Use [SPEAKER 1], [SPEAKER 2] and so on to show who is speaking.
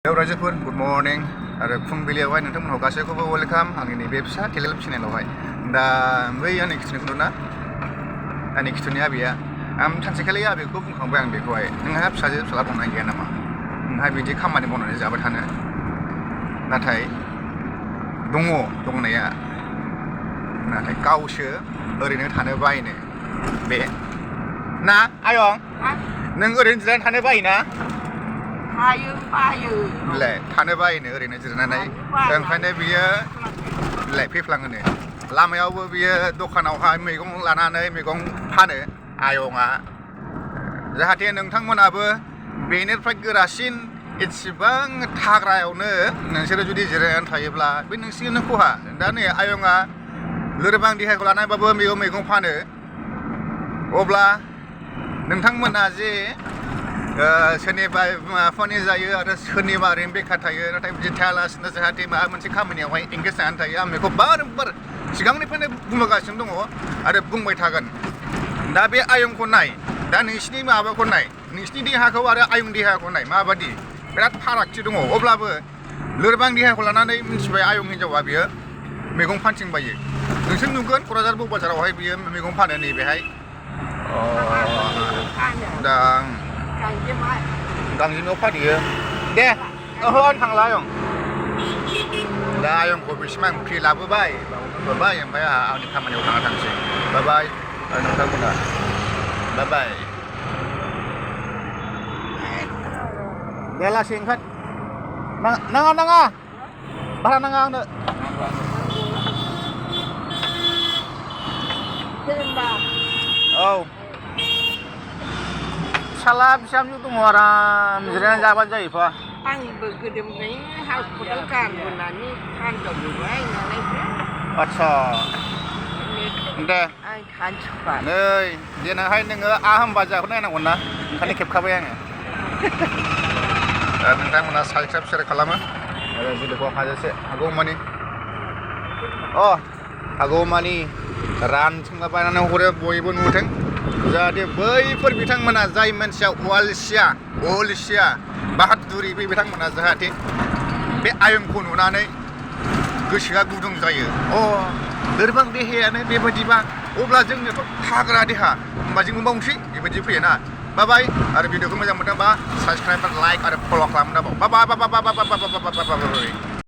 [SPEAKER 1] Hello रायजोफोर good morning आरो फुंबिलियावहाय नोंथांमोनखौ गासैखौबो वेलकाम आंनि नैबे फिसा टेलिग्राम चेनेलावहाय दा बै आंनि खिथुनिखौ नुना आंनि खिथुनि आबैया आं सानसेखालि आबैखौ बुंखांबाय आं बेखौहाय नोंहा फिसाजो फिसाला दंना गैया नामा नोंहा बिदि खामानि मावनानै जाबाय थानो नाथाय दङ दंनाया नाथाय गावसो ओरैनो थानो बायोनो बे ना आयं नों ओरैनो जिरायनानै थानो बायोना बिलाय थानो बायोनो ओरैनो जिरायनानै ओंखायनो बियो बिलाय फैफ्लाङोनो लामायावबो बियो दखानावहाय मैगं लानानै मैगं फानो आयंआ जाहाथे नोंथांमोनाबो बेनिफ्राय गोरासिन एसेबां थाग्रायावनो नोंसोरो जुदि जिरायनानै थायोब्ला बे नोंसिनिनो खहा दा नै आयंआ लोरबां देहाखौ लानानैबाबो मैगं फानो अब्ला नोंथांमोना जे सोरनिबा बिमा बिफानि जायो आरो सोरनिबा ओरैनो बेखार थायो नाथाय बिदि थायालासिनो जाहाथे माबा मोनसे खामानियावहाय एंगेज जानानै थायो आं बेखौ बार सिगांनिफ्रायनो बुंबोगासिनो दङ आरो बुंबाय थागोन दा बे आयंखौ नाय दा नोंसिनि माबाखौ नाय नोंसिनि देहाखौ आरो आयं देहाखौ नाय माबादि बिराद फारागथि दङ अब्लाबो लोरबां देहाखौ लानानै मिथिबाय आयं हिनजावा बियो मैगं फानथिंबायो नोंसोर नुगोन क'क्राझार बाजारावहाय बियो मैगं फानो नैबेहाय दा गांजेमायाव फानहैयो दे ओहो थांला आयं दा आयंखौ बिसिम आं फ्रि लाबोबाय ओमफ्राय आंहा आंनि खामानियाव थांसै बाय आरो नोंथांमोना बाय दे लासै ओंखार नाङा भारा नाङा आंनो औ फिसाला बिहामजो दङ आराम जिरायनानै जाबानो जायोफा
[SPEAKER 2] आंबो गोदोनिफ्रायनो हाल खदाल गारबोनानै हान्दावबोबाय नालाय
[SPEAKER 1] आदसा दे
[SPEAKER 2] आं थानसुबा
[SPEAKER 1] नै देनांहाय नोङो होनबा जाखौ नायनांगौ ना ओंखायनो खेबखाबाय आङो दा नोंथांमोना साबसक्राइब सेयार खालामो आरो भिडिअखौ हाजासे हागौमानि रानथुमला बायनानै हरो बयबो नुथों जाहाथे बैफोर बिथांमोना जाय मानसिया अलसिया बाहादुरि बे बिथांमोना जाहाथे बे आयंखौ नुनानै गोसोआ गुदुं जायो लोरबां देहायानो बेबायदिबा अब्ला जोंनोथ' थाग्रा देहा होमबा जोंबो मावनोसै बेबायदि फैयोना बाय आरो भिडिअखौ मोजां मोनदोंबा साबसक्राइब लाइक आरो फल' खालामना बाय